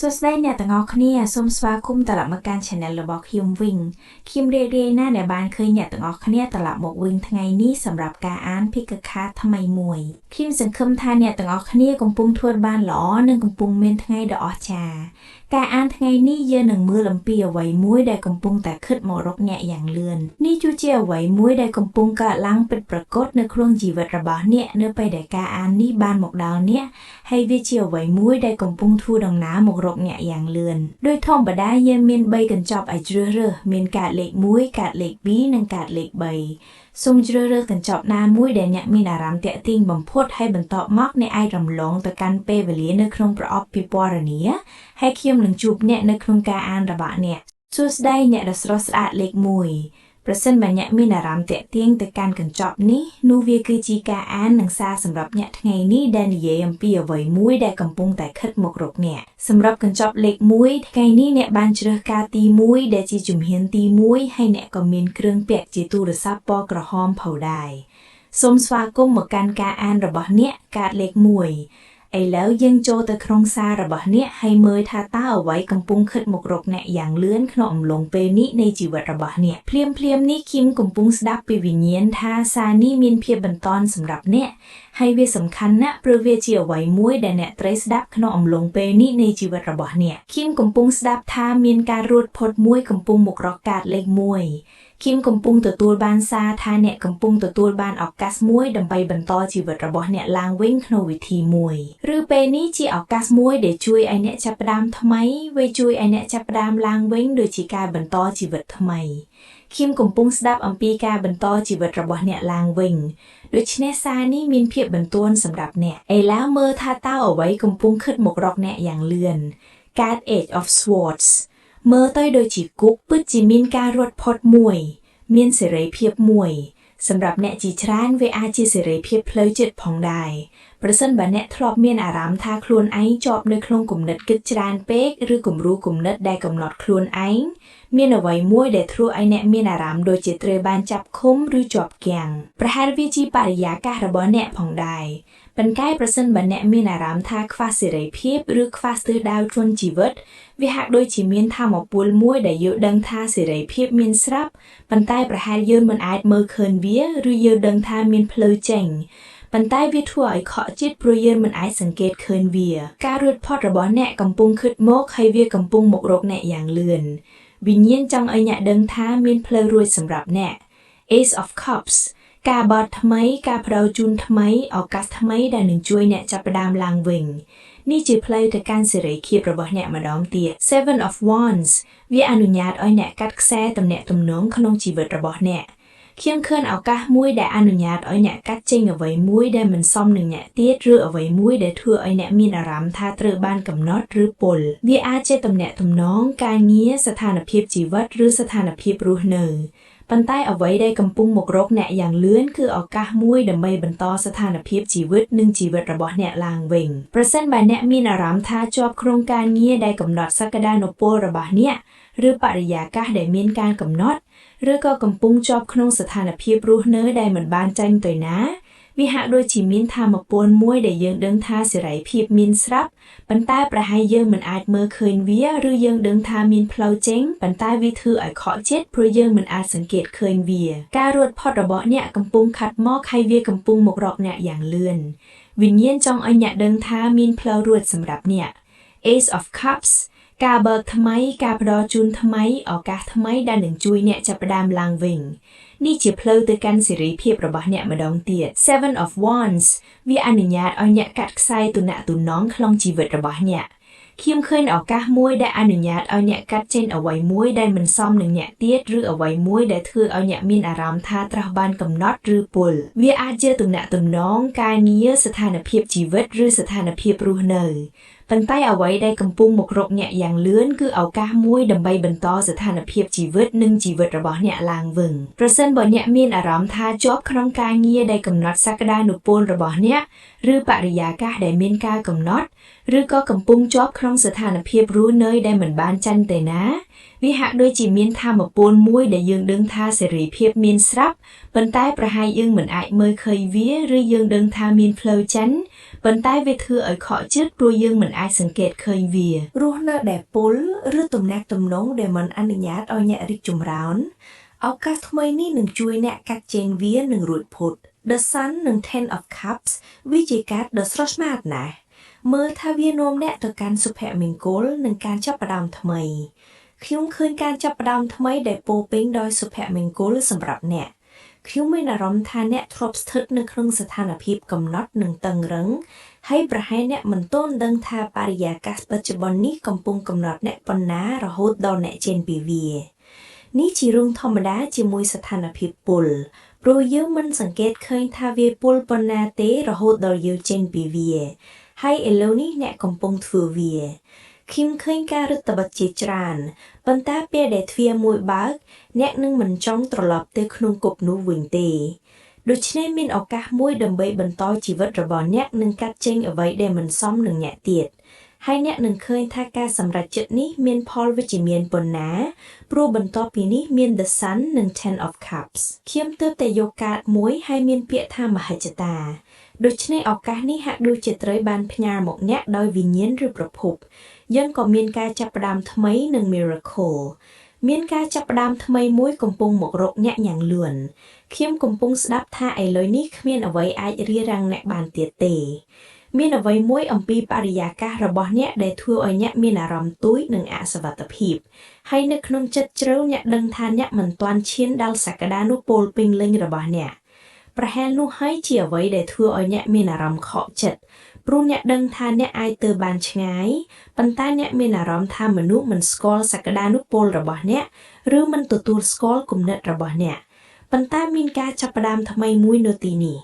សួស្តីអ្នកទាំងអស់គ្នាសូមស្វាគមន៍ត្រឡប់មកកាន់ Channel របស់ខ្ញុំវិញខ្ញុំរីករាយណាស់ដែលបានឃើញអ្នកទាំងអស់គ្នាត្រឡប់មកវិញថ្ងៃនេះសម្រាប់ការអាន Picard ថ្មីមួយខ្ញុំសង្ឃឹមថាអ្នកទាំងអស់គ្នាកំពុងធ្វើបានល្អនិងកំពុងមានថ្ងៃដ៏អស្ចារ្យការអានថ្ងៃនេះយើងនឹងមើលអំពីអ្វីមួយដែលកំពុងតែខិតមករកអ្នកយ៉ាងលឿននេះគឺជាអ្វីមួយដែលកំពុងកើតឡើងពិតប្រាកដនៅក្នុងជីវិតរបស់អ្នកនៅពេលដែលការអាននេះបានមកដល់អ្នកហើយវាជាអ្វីមួយដែលកំពុងធ្វើដំណើរមករកអ្នកយ៉ាងលឿនដោយធម្មតាយើងមាន3កញ្ចប់ឲ្យជ្រើសរើសមានកាតលេខ1កាតលេខ2និងកាតលេខ3សូមជ្រើសរើសកញ្ចប់ណាមួយដែលអ្នកមានអារម្មណ៍ទាក់ទាញបំផុតហើយបន្ទាប់មកអ្នកអាចរំលងទៅកាន់ពេលវេលានៅក្នុងប្រអប់ពិពណ៌នាហើយខ្ញុំនឹងជួបអ្នកនៅក្នុងការអានរបស់អ្នកសួស្តីអ្នកដ៏ស្រស់ស្អាតលេខ1ប្រសិនបើអ្នកមានអារម្មណ៍ទាក់ទាញទៅកាន់កញ្ចប់នេះនោះវាគឺជាការអាននិងសារសម្រាប់អ្នកថ្ងៃនេះដែលនិយាយអំពីអ្វីមួយដែលកំពុងតែខិតមករកអ្នកសម្រាប់កញ្ចប់លេខ1ថ្ងៃនេះអ្នកបានជ្រើសការទី1ដែលជាជំហានទី1ហើយអ្នកក៏មានគ្រឿងពាក់ជាទូរស័ព្ទពណ៌ក្រហមផងដែរសូមស្វាគមន៍មកកាន់ការអានរបស់អ្នកកាតលេខ1ឥឡូវយើងចូលទៅក្នុងសាររបស់អ្នកហើយមើលថាតើអ្វីកំពុងខិតមករកអ្នកយ៉ាងលឿនក្នុងអំឡុងពេលនេះនៃជីវិតរបស់អ្នកភ្លាមនេះខ្ញុំកំពុងស្ដាប់ពីវិញ្ញាណថាសារនេះមានភាពបន្ទាន់សម្រាប់អ្នកហើយវាសំខាន់ណាស់ព្រោះវាជាអ្វីមួយដែលអ្នកត្រូវស្ដាប់ក្នុងអំឡុងពេលនេះនៃជីវិតរបស់អ្នកខ្ញុំកំពុងស្ដាប់ថាមានការរួតផុតមួយកំពុងមករកកាតលេខ1ខ្ញុំកំពុងទទួលបានសារថាអ្នកកំពុងទទួលបានឱកាសមួយដើម្បីបន្តជីវិតរបស់អ្នកឡើងវិញក្នុងវិធីមួយឬពេលនេះជាឱកាសមួយដែលជួយឲ្យអ្នកចាប់ផ្ដើមថ្មីវាជួយឲ្យអ្នកចាប់ផ្ដើមឡើងវិញដូចជាការបន្តជីវិតថ្មីខ្ញុំកំពុងស្ដាប់អំពីការបន្តជីវិតរបស់អ្នកឡើងវិញដូច្នេះសារនេះមានភាពបន្ទាន់សម្រាប់អ្នកឥឡូវមើលថាតើអ្វីកំពុងខិតមករកអ្នកយ៉ាងលឿនកាត Eight of Swordsមើលទៅដូចជាគុកពិតជាមានការរត់ផុតមួយមានសេរីភាពមួយសម្រាប់អ្នកជាច្រើនវាអាចជាសេរីភាពផ្លូវចិត្តផងដែរប្រសិនបើអ្នកធ្លាប់មានអារម្មណ៍ថាខ្លួនឯងជាប់នៅក្នុងគំនិតគិតច្រើនពេកឬគំរូគំនិតដែលកំណត់ខ្លួនឯងមានអ្វីមួយដែលធ្វើឲ្យអ្នកមានអារម្មណ៍ដូចជាត្រូវបានចាប់ឃុំឬជាប់គាំងប្រហែលវាជាបរិយាកាសរបស់អ្នកផងដែរប៉ុន្តែប្រសិនបើអ្នកមានអារម្មណ៍ថាខ្វះសេរីភាពឬខ្វះស្ទើរដៅជន់ជីវិតវាហាក់ដូចជាមានថាមពលមួយដែលយើងដឹងថាសេរីភាពមានស្រាប់ប៉ុន្តែប្រហែលយើងមិនអាចមើលឃើញវាឬយើងដឹងថាមានផ្លូវចេញប៉ុន្តែវាធ្វើឲ្យខកចិត្តព្រោះយើងមិនអាចសង្កេតឃើញវាការរួចផុតរបស់អ្នកកំពុងខិតមកហើយវាកំពុងមករកអ្នកយ៉ាងលឿនវិញ្ញាណចង់ឲ្យអ្នកដឹងថាមានផ្លូវរួចសម្រាប់អ្នក Ace of Cups ការបត់ថ្មីការផ្ដល់ជូនថ្មីឱកាសថ្មីដែលនឹងជួយអ្នកចាប់ផ្ដើមឡើងវិញនេះជាផ្លូវទៅកាន់សេរីភាពរបស់អ្នកម្ដងទៀត Seven of Wands វាអនុញ្ញាតឲ្យអ្នកកាត់ខ្សែទំនាក់ទំនងក្នុងជីវិតរបស់អ្នកខ្ញុំឃើញឱកាសមួយដែលអនុញ្ញាតឲ្យអ្នកកាត់ចេញអ្វីមួយដែលមិនសមនឹងអ្នកទៀតឬអ្វីមួយដែលធ្វើឲ្យអ្នកមានអារម្មណ៍ថាត្រូវបានកំណត់ឬពុលវាអាចជាទំនាក់ទំនងការងារស្ថានភាពជីវិតឬស្ថានភាពរស់នៅប៉ុន្តែអ្វីដែលកំពុងមករកអ្នកយ៉ាងលឿនគឺឱកាសមួយដើម្បីបន្តស្ថានភាពជីវិតនិងជីវិតរបស់អ្នកឡើងវិញប្រសិនបើអ្នកមានអារម្មណ៍ថាជាប់ក្នុងការងារដែលកំណត់សក្តានុពលរបស់អ្នកឬបរិយាកាសដែលមានការកំណត់ឬក៏កំពុងជាប់ក្នុងស្ថានភាពរស់នៅដែលមិនបានចាញ់ទៅណាវាហាក់ដូចជាមានថាមពលមួយដែលយើងដឹងថាសេរីភាពមានស្រាប់ប៉ុន្តែប្រហែលយើងមិនអាចមើលឃើញវាឬយើងដឹងថាមានផ្លូវចេញប៉ុន្តែវាធ្វើឲ្យខកចិត្តព្រោះយើងមិនអាចសង្កេតឃើញវាការរួចផុតរបស់អ្នកកំពុងខាត់មកហើយវាកំពុងមករកអ្នកយ៉ាងលឿនវិញ្ញាណចង់ឲ្យអ្នកដឹងថាមានផ្លូវរួចសម្រាប់អ្នក Ace of Cups ការបើកថ្មីការផ្ដល់ជូនថ្មីឱកាសថ្មីដែលនឹងជួយអ្នកចាប់ផ្ដើមឡើងវិញនេះជាផ្លូវទៅកាន់សេរីភាពរបស់អ្នកម្ដងទៀត Seven of Wands វាអនុញ្ញាតឲ្យអ្នកកាត់ខ្សែទំនាក់ទំនងក្នុងជីវិតរបស់អ្នកខ្ញុំឃើញឱកាសមួយដែលអនុញ្ញាតឲ្យអ្នកកាត់ចេញអ្វីមួយដែលមិនសមនឹងអ្នកទៀតឬអ្វីមួយដែលធ្វើឲ្យអ្នកមានអារម្មណ៍ថាត្រូវបានកំណត់ឬពុលវាអាចជាទំនាក់ទំនងការងារស្ថានភាពជីវិតឬស្ថានភាពរស់នៅប៉ុន្តែអ្វីដែលកំពុងមករកអ្នកយ៉ាងលឿនគឺឱកាសមួយដើម្បីបន្តស្ថានភាពជីវិតនិងជីវិតរបស់អ្នកឡើងវិញប្រសិនបើអ្នកមានអារម្មណ៍ថាជាប់ក្នុងការងារដែលកំណត់សក្តានុពលរបស់អ្នកឬបរិយាកាសដែលមានការកំណត់ ឬក៏កំពុងជាប់ក្នុងស្ថានភាពរស់នៅដែលមិនបានចាញ់ទៅណាវាហាក់ដូចជាមានធម៌ពលមួយដែលយើងដឹងថាសេរីភាពមានស្រាប់ប៉ុន្តែប្រហែលយើងមិនអាចមើលឃើញវាឬយើងដឹងថាមានផ្លូវចាញ់ប៉ុន្តែវាធ្វើឲ្យខកចិត្តព្រោះយើងមិនអាចសង្កេតឃើញវារស់នៅដែលពុលឬទំនាក់ទំនងដែលមិនអនុញ្ញាតឲ្យអ្នករីកចម្រើនឱកាសថ្មីនេះនឹងជួយអ្នកកាត់ចេញវានិងរួចផុត The Sun និង Ten of Cups វាជាកាតដ៏ស្រស់ស្អាតណាស់មើលថាវានាំអ្នកទៅកាន់សុភមង្គលនិងការចាប់ផ្ដើមថ្មីខ្ញុំឃើញការចាប់ផ្ដើមថ្មីដែលពោរពេញដោយសុភមង្គលសម្រាប់អ្នកខ្ញុំមានអារម្មណ៍ថាអ្នកធ្លាប់ស្ថិតនៅក្នុងស្ថានភាពកំណត់និងតឹងរ៉ឹងហើយប្រហែលអ្នកមិនទាន់ដឹងថាបរិយាកាសបច្ចុប្បន្ននេះកំពុងកំណត់អ្នកប៉ុណ្ណារហូតដល់អ្នកចេញពីវានេះជារឿងធម្មតាជាមួយស្ថានភាពពុលព្រោះយើងមិនសង្កេតឃើញថាវាពុលប៉ុណ្ណាទេរហូតដល់យើងចេញពីវាហើយឥឡូវនេះអ្នកកំពុងធ្វើវាខ្ញុំឃើញការរឹតបន្តឹងជាច្រើនប៉ុន្តែពេលដែលទ្វារមួយបើកអ្នកនឹងមិនចង់ត្រឡប់ទៅក្នុងគុកនោះវិញទេដូច្នេះមានឱកាសមួយដើម្បីបន្តជីវិតរបស់អ្នកនិងកាត់ចេញអ្វីដែលមិនសមនឹងអ្នកទៀតហើយអ្នកនឹងឃើញថាការសម្រេចចិត្តនេះមានផលវិជ្ជមានប៉ុណ្ណាព្រោះបន្ទាប់ពីនេះមាន The Sun និង Ten of Cups ខ្ញុំទើបតែយកកាតមួយហើយមានពាក្យថាមហិច្ឆតាដូច្នេះឱកាសនេះហាក់ដូចជាត្រូវបានផ្ញើមកអ្នកដោយវិញ្ញាណឬប្រភពយើងក៏មានការចាប់ផ្ដើមថ្មីនិង miracle មានការចាប់ផ្ដើមថ្មីមួយកំពុងមករកអ្នកយ៉ាងលឿនខ្ញុំកំពុងស្ដាប់ថាឥឡូវនេះគ្មានអ្វីអាចរារាំងអ្នកបានទៀតទេមានអ្វីមួយអំពីបរិយាកាសរបស់អ្នកដែលធ្វើឲ្យអ្នកមានអារម្មណ៍ទួយនិងអសុវត្ថិភាពហើយនៅក្នុងចិត្តជ្រៅអ្នកដឹងថាអ្នកមិនទាន់ឈានដល់សក្តានុពលពេញលេញរបស់អ្នកប្រហែលនោះហើយជាអ្វីដែលធ្វើឲ្យអ្នកមានអារម្មណ៍ខកចិត្តព្រោះអ្នកដឹងថាអ្នកអាចទៅបានឆ្ងាយប៉ុន្តែអ្នកមានអារម្មណ៍ថាមនុស្សមិនស្គាល់សក្តានុពលរបស់អ្នកឬមិនទទួលស្គាល់គំនិតរបស់អ្នកប៉ុន្តែមានការចាប់ផ្ដើមថ្មីមួយនៅទីនេះ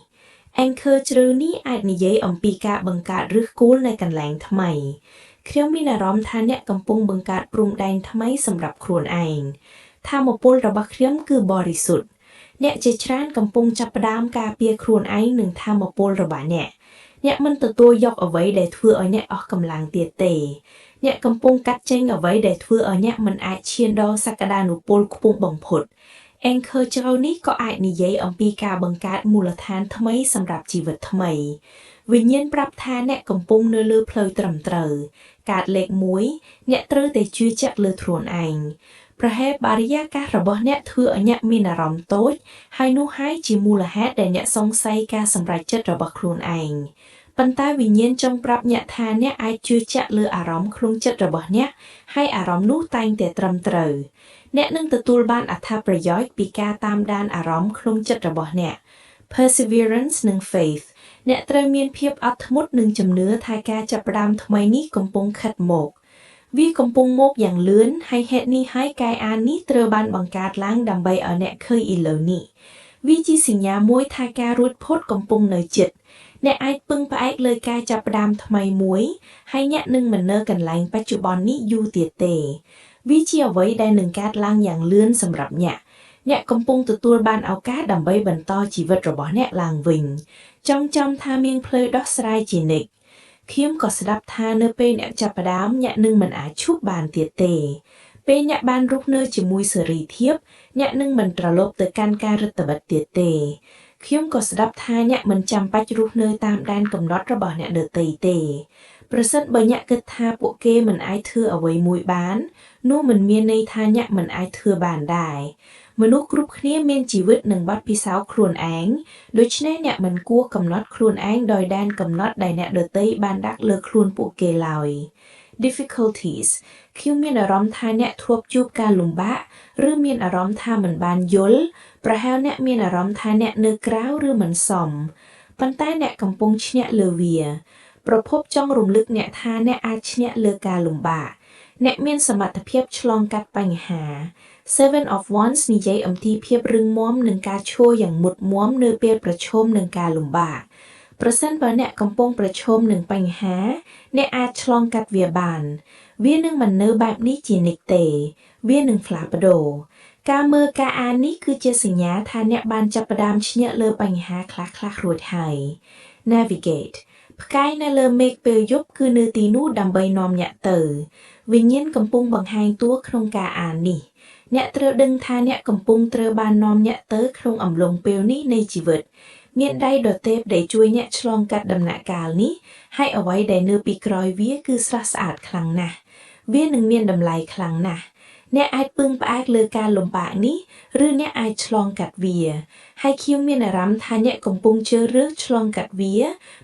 Anchor ជ្រៅនេះអាចនិយាយអំពីការបង្កើតឫសគល់នៃកន្លែងថ្មីខ្ញុំមានអារម្មណ៍ថាអ្នកកំពុងបង្កើតព្រំដែនថ្មីសម្រាប់ខ្លួនឯងថាមពលរបស់ខ្ញុំគឺបរិសុទ្ធអ្នកជាច្រើនកំពុងចាប់ផ្ដើមការពារខ្លួនឯងនឹងថាមពលរបស់អ្នកមិនទទួលយកអ្វីដែលធ្វើឲ្យអ្នកអស់កម្លាំងទៀតទេអ្នកកំពុងកាត់ចេញអ្វីដែលធ្វើឲ្យអ្នកមិនអាចឈានដល់សក្តានុពលខ្ពស់បំផុតAnchor ជ្រៅនេះក៏អាចនិយាយអំពីការបង្កើតមូលដ្ឋានថ្មីសម្រាប់ជីវិតថ្មីវិញ្ញាណប្រាប់ថាអ្នកកំពុងនៅលើផ្លូវត្រឹមត្រូវកាតលេខ1អ្នកត្រូវតែជឿជាក់លើខ្លួនឯងប្រហែលបរិយាកាសរបស់អ្នកធ្វើឲ្យអ្នកមានអារម្មណ៍តូចហើយនោះហើយជាមូលហេតុដែលអ្នកសង្ស័យការសម្រេចចិត្តរបស់ខ្លួនឯងប៉ុន្តែវិញ្ញាណចង់ប្រាប់អ្នកថាអ្នកអាចជឿជាក់លើអារម្មណ៍ក្នុងចិត្តរបស់អ្នកហើយអារម្មណ៍នោះតែងតែត្រឹមត្រូវអ្នកនឹងទទួលបានអត្ថប្រយោជន៍ពីការតាមដានអារម្មណ៍ក្នុងចិត្តរបស់អ្នក Perseverance និង Faith អ្នកត្រូវមានភាពអត់ធ្មត់និងជំនឿថាការចាប់ផ្ដើមថ្មីនេះកំពុងខិតមកវាកំពុងមកយ៉ាងលឿនហើយហេតុនេះហើយកាយអាននេះត្រូវបានបង្កើតឡើងដើម្បីឲ្យអ្នកឃើញឥឡូវនេះវាជាសញ្ញាមួយថាការរួចផុតកំពុងនៅជិតអ្នកអាចពឹងផ្អែកលើការចាប់ផ្ដើមថ្មីមួយហើយអ្នកនឹងមិននៅកន្លែងបច្ចុប្បន្ននេះយូរទៀតទេវាជាអ្វីដែលនឹងកើតឡើងយ៉ាងលឿនសម្រាប់អ្នកកំពុងទទួលបានឱកាសដើម្បីបន្តជីវិតរបស់អ្នកឡើងវិញចងចាំថាមានផ្លូវដោះស្រាយជានិច្ចខ្ញុំក៏ស្ដាប់ថានៅពេលអ្នកចាប់ផ្ដើមអ្នកនឹងមិនអាចឈប់បានទៀតទេពេលអ្នកបានរស់នៅជាមួយសេរីភាពអ្នកនឹងមិនត្រឡប់ទៅកាន់ការរឹតបន្តឹងទៀតទេខ្ញុំក៏ស្ដាប់ថាអ្នកមិនចាំបាច់រស់នៅតាមដែនកំណត់របស់អ្នកដទៃទេប្រសិនបើអ្នកគិតថាពួកគេមិនអាចធ្វើអ្វីមួយបាននោះមិនមានន័យថាអ្នកមិនអាចធ្វើបានដែរមនុស្សគ្រប់គ្នាមានជីវិតនិងបទពិសោធន៍ខ្លួនឯងដូច្នេះអ្នកមិនគួរកំណត់ខ្លួនឯងដោយដែនកំណត់ដែលអ្នកដទៃបានដាក់លើខ្លួនពួកគេឡើយ Difficulties ខ្ញុំមានអារម្មណ៍ថាអ្នកធ្លាប់ជួបការលំបាកឬមានអារម្មណ៍ថាមិនបានយល់ប្រហែលអ្នកមានអារម្មណ៍ថាអ្នកនៅក្រៅឬមិនសមប៉ុន្តែអ្នកកំពុងឈ្នះលើវាប្រភពចង់រំលឹកអ្នកថាអ្នកអាចឈ្នះលើការលំបាកអ្នកមានសមត្ថភាពឆ្លងកាត់បញ្ហា Seven of Wands និយាយអំពីភាពរឹងមាំនិងការឈរយ៉ាងមុតមាំនៅពេលប្រឈមនឹងការលំបាកប្រសិនបើអ្នកកំពុងប្រឈមនឹងបញ្ហាអ្នកអាចឆ្លងកាត់វាបានវានឹងមិននៅបែបនេះជានិច្ចទេវានឹងផ្លាស់ប្ដូរការមើលការអាននេះគឺជាសញ្ញាថាអ្នកបានចាប់ផ្ដើមឈ្នះលើបញ្ហាខ្លះៗរួចហើយ Navigate ផ្កាយនៅលើមេឃពេលយប់គឺនៅទីនោះដើម្បីនាំអ្នកទៅវិញ្ញាណកំពុងបង្ហាញតួក្នុងការអាននេះអ្នកត្រូវដឹងថាអ្នកកំពុងត្រូវបាននាំអ្នកទៅក្នុងអំឡុងពេលនេះនៃជីវិតមានដៃដទៃដែលជួយអ្នកឆ្លងកាត់ដំណាក់កាលនេះហើយអ្វីដែលនៅពីក្រោយវាគឺស្រស់ស្អាតខ្លាំងណាស់វានឹងមានតម្លៃខ្លាំងណាស់អ្នកអាចពឹងផ្អែកលើការលំបាកនេះឬអ្នកអាចឆ្លងកាត់វាហើយខ្ញុំមានអារម្មណ៍ថាអ្នកកំពុងជ្រើសរើសឆ្លងកាត់វា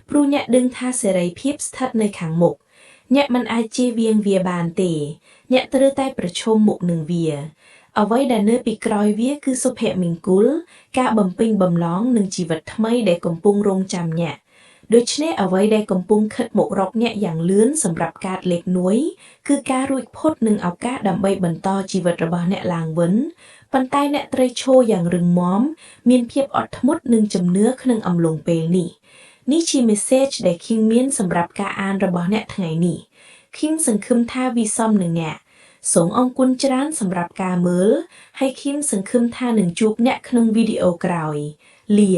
ព្រោះអ្នកដឹងថាសេរីភាពស្ថិតនៅខាងមុខអ្នកមិនអាចជៀសវាងវាបានទេអ្នកត្រូវតែប្រឈមមុខនឹងវាអ្វីដែលនៅពីក្រោយវាគឺសុភមង្គលការបំពេញបំណងនិងជីវិតថ្មីដែលកំពុងរងចាំអ្នកដូច្នេះអ្វីដែលកំពុងខិតមករកអ្នកយ៉ាងលឿនសម្រាប់ការលេខនួយគឺការរួចផុតនឹងឱកាសដើម្បីបន្តជីវិតរបស់អ្នកឡើងវិញប៉ុន្តែអ្នកត្រូវឈរយ៉ាងរឹងមាំមានភាពអត់ធ្មត់និងជំនឿក្នុងអំឡុងពេលនេះនេះជា message ដែល King មានសម្រាប់ការអានរបស់អ្នកថ្ងៃនេះ King សង្ឃឹមថាវាសមនឹងអ្នកសូមអរគុណច្រើនសម្រាប់ការមើលហើយ King សង្ឃឹមថានឹងជួបអ្នកក្នុងវីដេអូក្រោយលា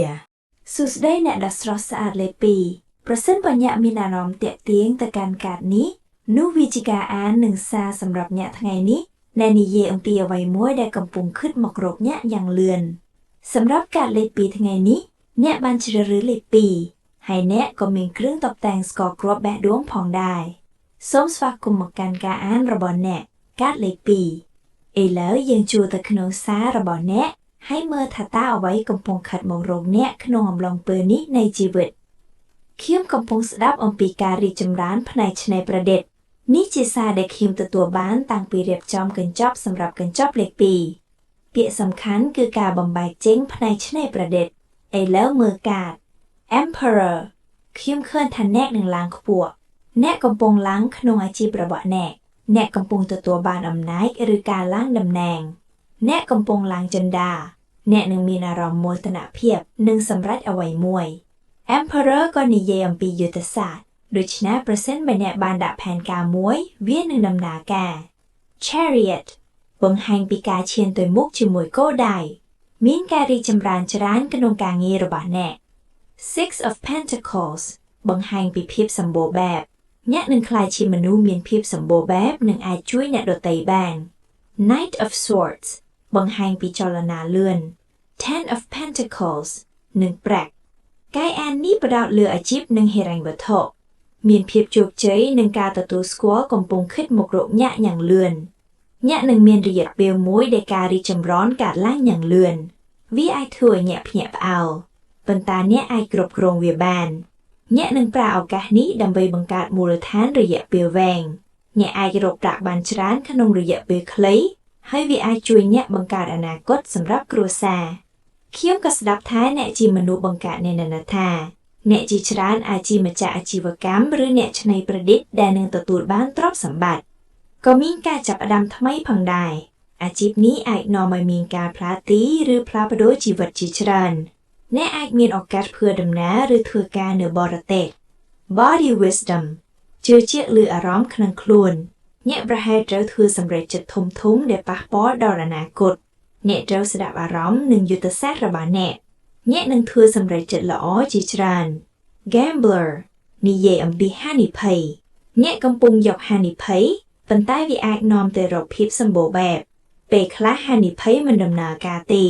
សួស្តីអ្នកដ៏ស្រស់ស្អាតលេខ2ប្រសិនបើអ្នកមានអារម្មណ៍ទាក់ទាញទៅកាន់កាតនេះនោះវាជាការអាននឹងសារសម្រាប់អ្នកថ្ងៃនេះដែលនិយាយអំពីអ្វីមួយដែលកំពុងខិតមករកអ្នកយ៉ាងលឿនសម្រាប់កាតលេខ2ថ្ងៃនេះអ្នកបានជ្រើសរើសលេខ2ហើយអ្នកក៏មានគ្រឿងតុបតែងស្ករគ្រាប់បេះដូងផងដែរសូមស្វាគមន៍មកកាន់ការអានរបស់អ្នកកាតលេខ2ឥឡូវយើងជួលទៅក្នុងសាររបស់អ្នកហើយមើលថាតើអ្វីកំពុងខិតមករកអ្នកក្នុងអំឡុងពេលនេះនៃជីវិតខ្ញុំកំពុងស្ដាប់អំពីការរីកចម្រើនផ្នែកច្នៃប្រឌិតនេះជាសារដែលខ្ញុំទទួលបានតាំងពីរៀបចំកញ្ចប់សម្រាប់កញ្ចប់លេខ2ពាក្យសំខាន់គឺការបំបែកចេញផ្នែកច្នៃប្រឌិតឥឡូវមើលកាត Emperor ខ្ញុំឃើញថាអ្នកនឹងឡើងខ្ពស់អ្នកកំពុងឡើងក្នុងអាជីពរបស់អ្នកកំពុងទទួលបានអំណាចឬការឡើងតំណែងអ្នកកំពុងឡើងចិន្តាអ្នកនឹងមានអារម្មណ៍មោទនភាពនិងសម្រេចអ្វីមួយ Emperor ក៏និយាយអំពីយុទ្ធសាស្ត្រដូច្នេះប្រសិនបើអ្នកបានដាក់ផែនការមួយវានឹងដំណើរការ Chariot បង្ហាញពីការឈានទៅមុខជាមួយគោលដៅមានការរីកចម្រើនច្រើនក្នុងការងាររបស់អ្នក Six of Pentacles បង្ហាញពីភាពសម្បូរបែបអ្នកនឹងក្លាយជាមនុស្សមានភាពសម្បូរបែបនិងអាចជួយអ្នកដទៃបាន Knight of Swords បង្ហាញពីចលនាលឿន Ten of Pentacles និងប្រាក់កាយអាននេះផ្ដោតលើអាជីពនិងហិរញ្ញវត្ថុមានភាពជោគជ័យនិងការទទួលស្គាល់កំពុងខិតមករកអ្នកយ៉ាងលឿនអ្នកនឹងមានរយៈពេលមួយដែលការរីកចម្រើនកើតឡើងយ៉ាងលឿនវាអាចធ្វើឲ្យអ្នកភ្ញាក់ផ្អើលប៉ុន្តែអ្នកអាចគ្រប់គ្រងវាបានអ្នកនឹងប្រើឱកាសនេះដើម្បីបង្កើតមូលដ្ឋានរយៈពេលវែងអ្នកអាចរកប្រាក់បានច្រើនក្នុងរយៈពេលខ្លីហើយវាអាចជួយអ្នកបង្កើតអនាគតសម្រាប់គ្រួសារខ្ញុំក៏ស្ដាប់ថាអ្នកជាមនុស្សបង្កើតអ្នកណាថាអ្នកជាច្រើនអាចជាម្ចាស់អាជីវកម្មឬអ្នកច្នៃប្រឌិតដែលនឹងទទួលបានទ្រព្យសម្បត្តិក៏មានការចាប់ផ្ដើមថ្មីផងដែរអាជីពនេះអាចនាំឲ្យមានការផ្លាស់ទីឬផ្លាស់ប្ដូរជីវិតជាច្រើនអ្នកអាចមានឱកាសធ្វើដំណើរឬធ្វើការនៅបរទេស Body Wisdom ជឿជាក់លើអារម្មណ៍ក្នុងខ្លួនអ្នកប្រហែលត្រូវធ្វើសម្រេចចិត្តធំៗដែលប៉ះពាល់ដល់អនាគតអ្នកត្រូវស្ដាប់អារម្មណ៍និងយុទ្ធសាស្ត្ររបស់អ្នកនឹងធ្វើសម្រេចចិត្តល្អជាច្រើន Gambler និយាយអំពីហានិភ័យអ្នកកំពុងយកហានិភ័យប៉ុន្តែវាអាចនាំទៅរកភាពសម្បូរបែបពេលខ្លះហានិភ័យមិនដំណើរការទេ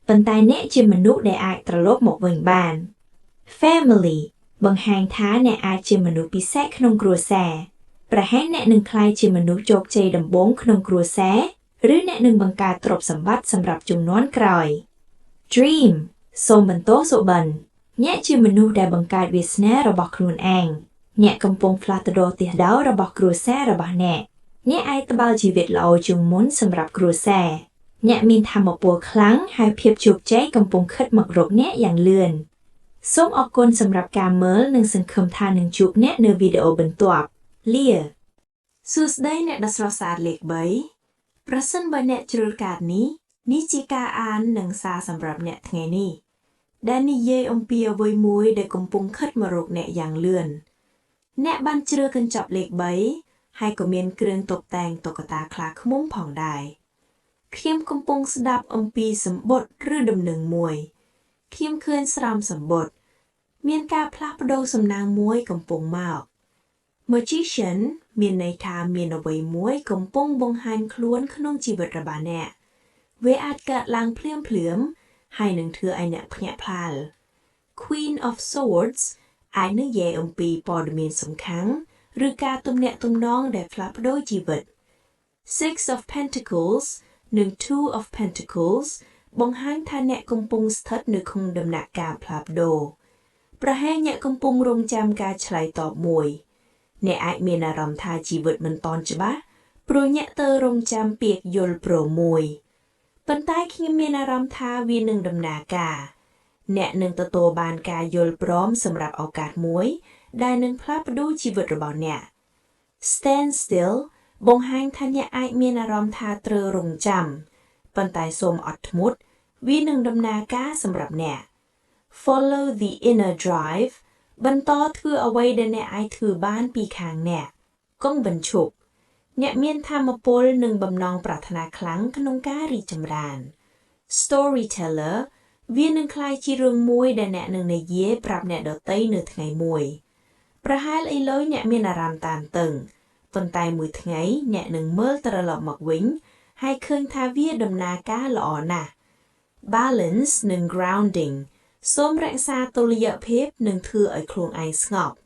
ប៉ុន្តែអ្នកជាមនុស្សដែលអាចត្រឡប់មកវិញបាន Family បង្ហាញថាអ្នកអាចជាមនុស្សពិសេសក្នុងគ្រួសារប្រហែលអ្នកនឹងក្លាយជាមនុស្សជោគជ័យដំបូងក្នុងគ្រួសារឬអ្នកនឹងបង្កើតទ្រព្យសម្បត្តិសម្រាប់ជំនាន់ក្រោយ Dream សូមបន្តសុបិនអ្នកជាមនុស្សដែលបង្កើតវាសនារបស់ខ្លួនឯងអ្នកកំពុងផ្លាស់ប្ដូរទិសដៅរបស់គ្រួសាររបស់អ្នកអាចត្បាល់ជីវិតល្អជាងមុនសម្រាប់គ្រួសារអ្នកមានថាមពលខ្លាំងហើយភាពជោគជ័យកំពុងខិតមករកអ្នកយ៉ាងលឿនសូមអរគុណសម្រាប់ការមើលនិងសង្ឃឹមថានឹងជួបអ្នកនៅវីដេអូបន្ទាប់លាសួស្តីអ្នកដ៏ស្រស់ស្អាតលេខ3ប្រសិនបើអ្នកជ្រើសកាតនេះជាការអាននិងសារសម្រាប់អ្នកថ្ងៃនេះដែលនិយាយអំពីអ្វីមួយដែលកំពុងខិតមករកអ្នកយ៉ាងលឿនអ្នកបានជ្រើសកញ្ចប់លេខ3ហើយក៏មានគ្រឿងតុបតែងតុក្កតាខ្លាឃ្មុំផងដែរខ្ញុំកំពុងស្ដាប់អំពីសម្បត្តិឬដំណឹងមួយខ្ញុំឃើញស្រោមសម្បត្តិ មានការផ្លាស់ប្ដូរសំណាងមួយកំពុងមក Magician មានន័យថាមានអ្វីមួយកំពុងបង្ហាញខ្លួនក្នុងជីវិតរបស់អ្នកវាអាចកើតឡើងភ្លាមៗហើយនឹងធ្វើឲ្យអ្នកភ្ញាក់ផ្អើល Queen of Swords អាចនិយាយអំពីព័ត៌មានសំខាន់ឬការទំនាក់ទំនងដែលផ្លាស់ប្ដូរជីវិត Six of Pentacles និង Two of Pentacles បង្ហាញថាអ្នកកំពុងស្ថិតនៅក្នុងដំណាក់កាលផ្លាស់ប្ដូរប្រហែលអ្នកកំពុងរងចាំការឆ្លើយតបមួយអ្នកអាចមានអារម្មណ៍ថាជីវិតមិនទាន់ច្បាស់ព្រោះអ្នកទៅរងចាំពាក្យយល់ព្រមមួយប៉ុន្តែខ្ញុំមានអារម្មណ៍ថាវានឹងដំណើរការអ្នកនឹងទទួលបានការយល់ព្រមសម្រាប់ឱកាសមួយដែលនឹងផ្លាស់ប្ដូរជីវិតរបស់អ្នក Stand still បង្ហាញថាអ្នកអាចមានអារម្មណ៍ថាត្រូវរងចាំប៉ុន្តែសូមអត់ធ្មត់វានឹងដំណើរការសម្រាប់អ្នក Follow the inner drive បន្តធ្វើអ្វីដែលអ្នកអាចធ្វើបានពីខាងអ្នកកុំបញ្ឈប់អ្នកមានថាមពលនិងបំណងប្រាថ្នាខ្លាំងក្នុងការរីកចម្រើន Storyteller វានឹងក្លាយជារឿងមួយដែលអ្នកនឹងនិយាយប្រាប់អ្នកដទៃនៅថ្ងៃមួយប្រហែលឥឡូវអ្នកមានអារម្មណ៍តានតឹងប៉ុន្តែមួយថ្ងៃអ្នកនឹងមើលត្រឡប់មកវិញហើយឃើញថាវាដំណើរការល្អណាស់ Balance និង Grounding សូមរក្សាតុល្យភាពនិងធ្វើឲ្យខ្លួនឯងស្ងប់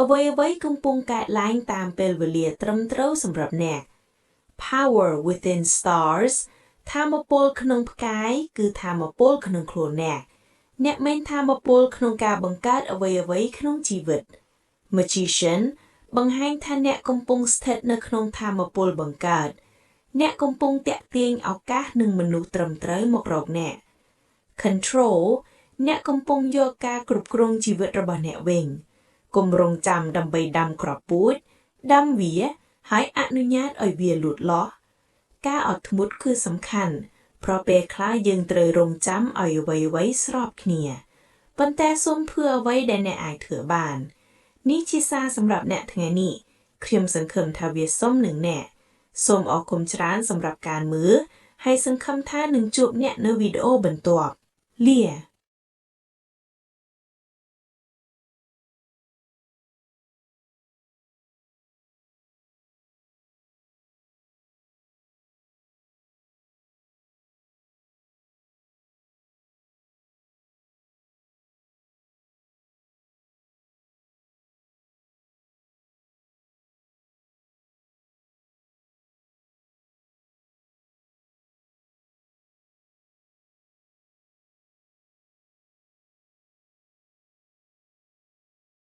អ្វីៗកំពុងកើតឡើងតាមពេលវេលាត្រឹមត្រូវសម្រាប់អ្នក Power within stars ថាមពលក្នុងផ្កាយគឺថាមពលក្នុងខ្លួនអ្នកមានថាមពលក្នុងការបង្កើតអ្វីៗក្នុងជីវិត Magician បង្ហាញថាអ្នកកំពុងស្ថិតនៅក្នុងថាមពលបង្កើតអ្នកកំពុងទាក់ទាញឱកាសនិងមនុស្សត្រឹមត្រូវមករកអ្នក Control អ្នកកំពុងយកការគ្រប់គ្រងជីវិតរបស់អ្នកវិញកុំរងចាំដើម្បីដាំគ្រាប់ពូជដាំវាហើយអនុញ្ញាតឲ្យវាលូតលាស់ការអត់ធ្មត់គឺសំខាន់เพราะពេលខ្លះយើងត្រូវរងចាំឲ្យអ្វីៗស្របគ្នាប៉ុន្តែសូមធ្វើអ្វីដែលអ្នកអាចធ្វើបាននេះជាសារសម្រាប់អ្នកថ្ងៃនេះខ្ញុំសង្ឃឹមថាវាសមនឹងអ្នកសូមអរគុណច្រើនសម្រាប់ការមើលហើយសង្ឃឹមថានឹងជួបអ្នកនៅវីដេអូបន្ទាប់លា